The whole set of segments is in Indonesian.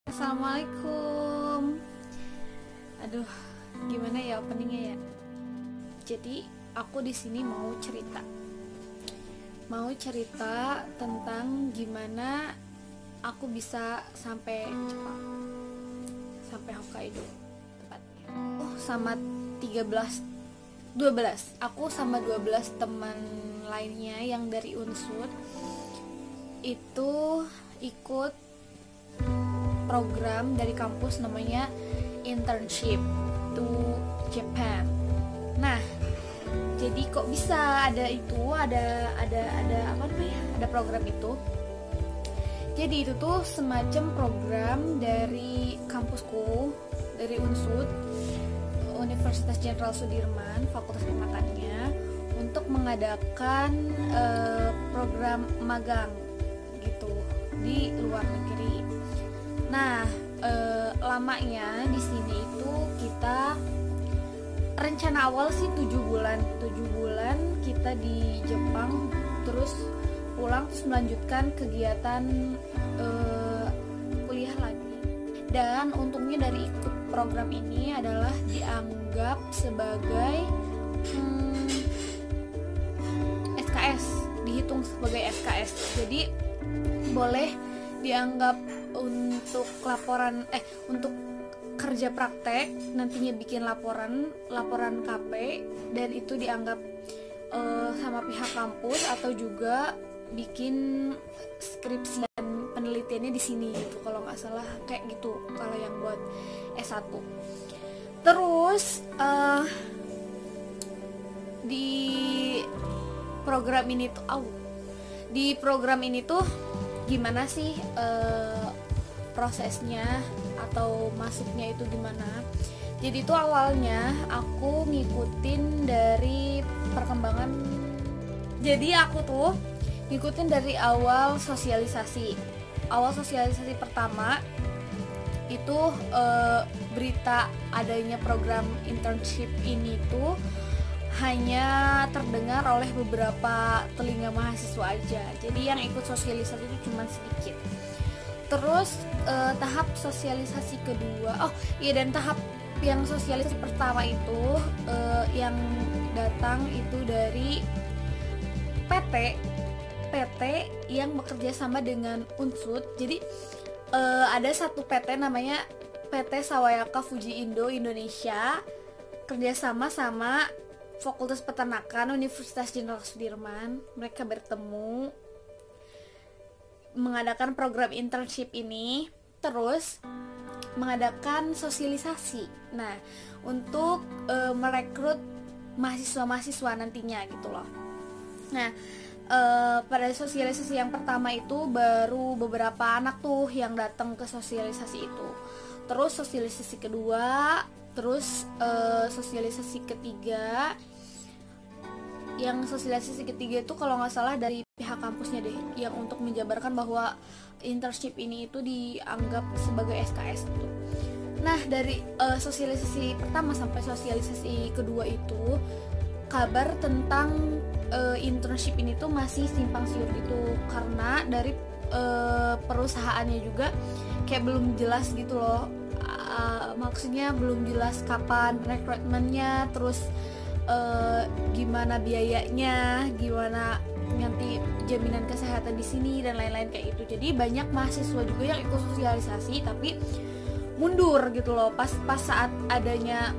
Assalamualaikum. Aduh, gimana ya openingnya ya? Jadi aku di sini mau cerita tentang gimana aku bisa sampai Jepang, sampai Hokkaido tepatnya. Sama 12 aku sama 12 teman lainnya yang dari Unsud itu ikut program dari kampus namanya internship to Japan. Nah, jadi kok bisa ada ada program itu. Jadi itu tuh semacam program dari kampusku, dari Unsud, Universitas Jenderal Sudirman, Fakultas Peternakannya, untuk mengadakan program magang gitu di luar negeri. Nah, lamanya di sini itu kita rencana awal sih 7 bulan kita di Jepang, terus pulang terus melanjutkan kegiatan kuliah lagi. Dan untungnya dari ikut program ini adalah dianggap sebagai SKS, dihitung sebagai SKS. Jadi boleh dianggap untuk untuk kerja praktek, nantinya bikin laporan KP, dan itu dianggap sama pihak kampus, atau juga bikin skripsi dan penelitiannya di sini gitu kalau nggak salah, kayak gitu kalau yang buat S1. Terus di program ini tuh gimana sih prosesnya atau masuknya itu gimana? Jadi itu awalnya aku ngikutin dari perkembangan. Jadi aku tuh ngikutin dari awal sosialisasi. Awal sosialisasi pertama itu berita adanya program internship ini tuh hanya terdengar oleh beberapa telinga mahasiswa aja. Jadi yang ikut sosialisasi itu cuma sedikit. Terus tahap sosialisasi kedua, dan tahap yang sosialisasi pertama itu yang datang itu dari PT yang bekerja sama dengan Unsud. Jadi ada satu PT namanya PT Sawayaka Fuji Indo Indonesia, kerjasama sama Fakultas Peternakan Universitas Jenderal Sudirman. Mereka bertemu mengadakan program internship ini, terus mengadakan sosialisasi. Nah, untuk merekrut mahasiswa-mahasiswa nantinya gitu loh. Nah, pada sosialisasi yang pertama itu baru beberapa anak tuh yang datang ke sosialisasi itu. Terus sosialisasi kedua, terus sosialisasi ketiga. Yang sosialisasi ketiga itu kalau nggak salah dari pihak kampusnya deh, yang untuk menjabarkan bahwa internship ini itu dianggap sebagai SKS gitu. Nah, dari sosialisasi pertama sampai sosialisasi kedua itu kabar tentang internship ini tuh masih simpang siur gitu, karena dari perusahaannya juga kayak belum jelas gitu loh. Maksudnya belum jelas kapan rekrutmennya, terus gimana biayanya, gimana nanti jaminan kesehatan di sini dan lain-lain kayak gitu. Jadi banyak mahasiswa juga yang ikut sosialisasi tapi mundur gitu loh pas saat adanya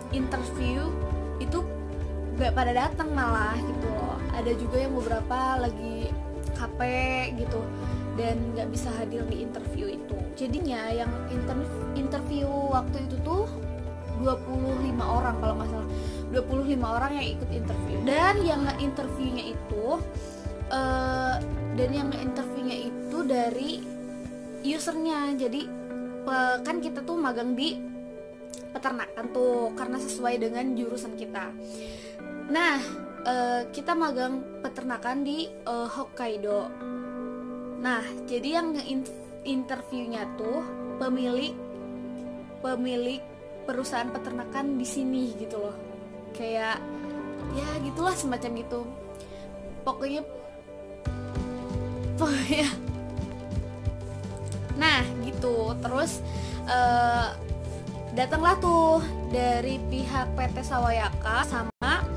interview itu gak pada datang malah gitu loh. Ada juga yang beberapa lagi KP gitu dan gak bisa hadir di interview itu. Jadinya yang interview waktu itu tuh 25 orang kalau nggak salah, 25 orang yang ikut interview. Dan yang nge-interviewnya itu dari usernya. Jadi kan kita tuh magang di peternakan tuh karena sesuai dengan jurusan kita. Nah, kita magang peternakan di Hokkaido. Nah, jadi yang nge-interviewnya tuh pemilik perusahaan peternakan di sini gitu loh. Kayak ya gitulah, semacam gitu. Pokoknya Nah gitu, terus datanglah tuh dari pihak PT Sawayaka sama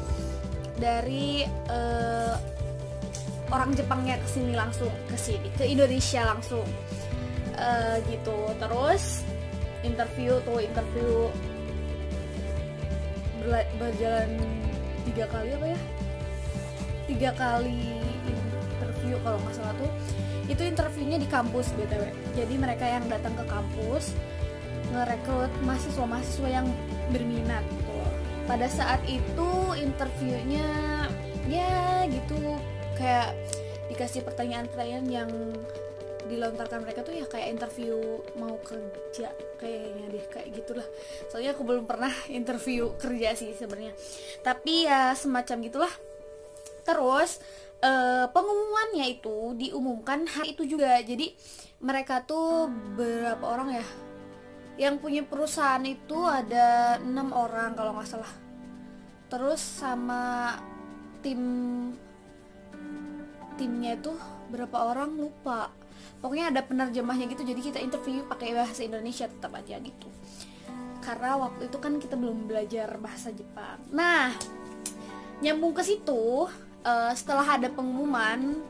dari orang Jepangnya kesini langsung, ke Indonesia langsung gitu. Terus interview berjalan 3 kali apa ya, 3 kali interview kalau nggak salah tuh. Itu interviewnya di kampus BTW, jadi mereka yang datang ke kampus ngerekrut mahasiswa-mahasiswa yang berminat gitu. Pada saat itu interviewnya ya gitu, kayak dikasih pertanyaan-pertanyaan yang dilontarkan mereka tuh ya kayak interview mau kerja kayaknya deh, kayak gitulah. Soalnya aku belum pernah interview kerja sih sebenarnya, tapi ya semacam gitulah. Terus pengumumannya itu diumumkan hari itu juga. Jadi mereka tuh berapa orang ya, yang punya perusahaan itu ada 6 orang kalau nggak salah. Terus sama timnya itu berapa orang lupa, pokoknya ada penerjemahnya gitu. Jadi kita interview pakai bahasa Indonesia tetap aja gitu, karena waktu itu kan kita belum belajar bahasa Jepang. Nah nyambung ke situ, setelah ada pengumuman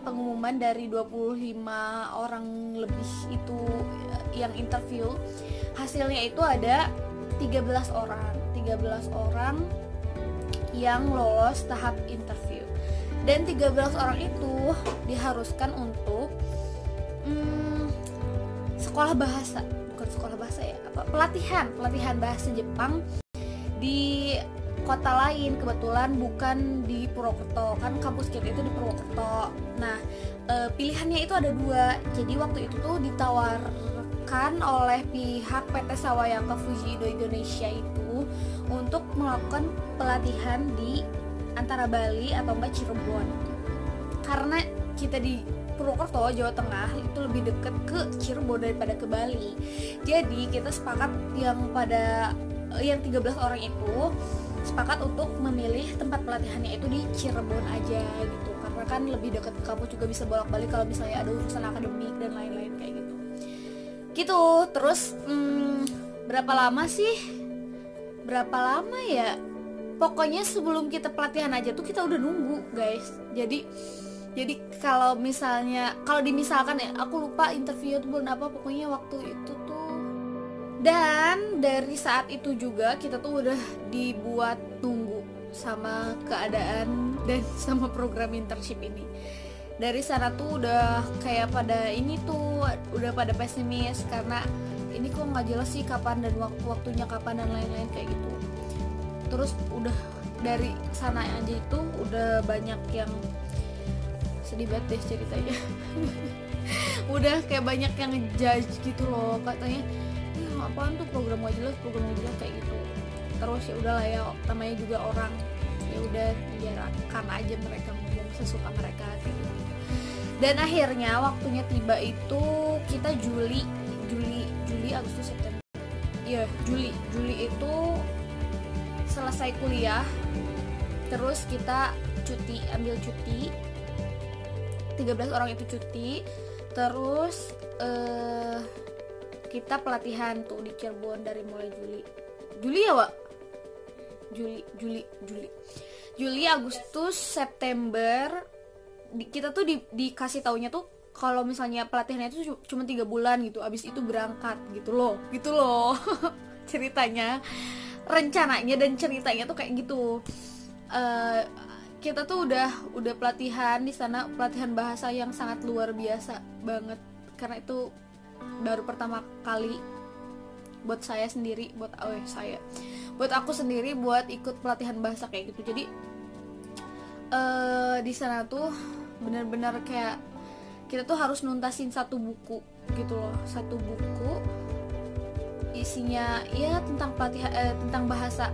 dari 25 orang lebih itu yang interview, hasilnya itu ada 13 orang yang lolos tahap interview. Dan 13 orang itu diharuskan untuk sekolah bahasa, bukan sekolah bahasa ya, pelatihan bahasa Jepang di kota lain. Kebetulan bukan di Purwokerto, kan kampus kita itu di Purwokerto. Nah pilihannya itu ada 2. Jadi waktu itu tuh ditawarkan oleh pihak PT Sawayaka Fujiido Indonesia itu untuk melakukan pelatihan di antara Bali atau enggak Cirebon. Karena kita di Purwokerto, Jawa Tengah itu lebih dekat ke Cirebon daripada ke Bali. Jadi kita sepakat yang 13 orang itu sepakat untuk memilih tempat pelatihannya itu di Cirebon aja gitu. Karena kan lebih dekat ke kampus, juga bisa bolak-balik kalau misalnya ada urusan akademik dan lain-lain kayak gitu. Gitu. Terus berapa lama ya? Pokoknya sebelum kita pelatihan aja tuh kita udah nunggu, guys. Jadi kalau dimisalkan ya, aku lupa interview itu bulan apa, pokoknya waktu itu tuh. Dan dari saat itu juga kita tuh udah dibuat tunggu sama keadaan dan sama program internship ini. Dari sana tuh udah kayak pada udah pada pesimis, karena ini kok nggak jelas sih kapan dan waktunya kapan dan lain-lain kayak gitu. Terus udah dari sana aja itu udah banyak yang sedih banget deh ceritanya. Udah kayak banyak yang ngejudge gitu loh, katanya apaan tuh program gak jelas kayak gitu. Terus ya udahlah ya, namanya juga orang, ya udah biarkan aja mereka ngomong sesuka mereka kayak gitu. Dan akhirnya waktunya tiba itu kita Juli Agustus September ya, Juli itu selesai kuliah. Terus kita ambil cuti, 13 orang itu cuti. Terus kita pelatihan tuh di Cirebon dari mulai Juli, Agustus, September. Kita tuh dikasih taunya tuh kalau misalnya pelatihannya itu cuma 3 bulan gitu, abis itu berangkat gitu loh. Rencananya dan ceritanya tuh kayak gitu. Kita tuh udah pelatihan di sana, pelatihan bahasa yang sangat luar biasa banget, karena itu baru pertama kali buat aku sendiri buat ikut pelatihan bahasa kayak gitu. Jadi di sana tuh benar-benar kayak kita tuh harus nuntasin 1 buku gitu loh, 1 buku isinya ya tentang tentang bahasa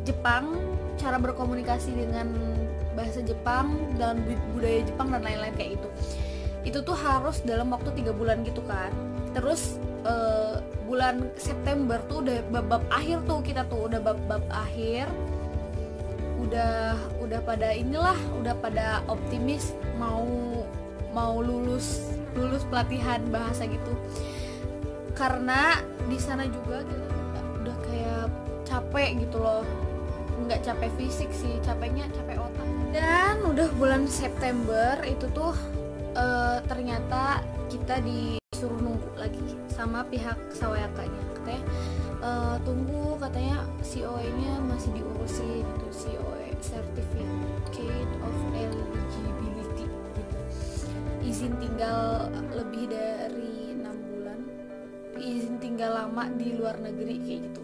Jepang, cara berkomunikasi dengan bahasa Jepang dan budaya Jepang dan lain-lain kayak gitu. Itu tuh harus dalam waktu 3 bulan gitu kan. Terus bulan September tuh udah bab akhir tuh, kita tuh udah bab akhir, udah pada optimis mau lulus lulus pelatihan bahasa gitu. Karena di sana juga kita udah kayak capek gitu loh, nggak capek fisik sih, capeknya capek otak. Dan udah bulan September itu tuh ternyata kita disuruh nunggu lagi sama pihak Sawayakanya, katanya tunggu, katanya COE-nya masih diurusin itu, COE Certificate of Eligibility gitu, izin tinggal lebih dari 6 bulan, izin tinggal lama di luar negeri kayak gitu.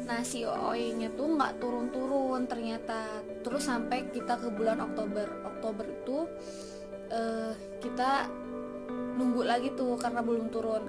Nah COE-nya tuh nggak turun-turun ternyata, terus sampai kita ke bulan Oktober itu kita nunggu lagi tuh karena belum turun.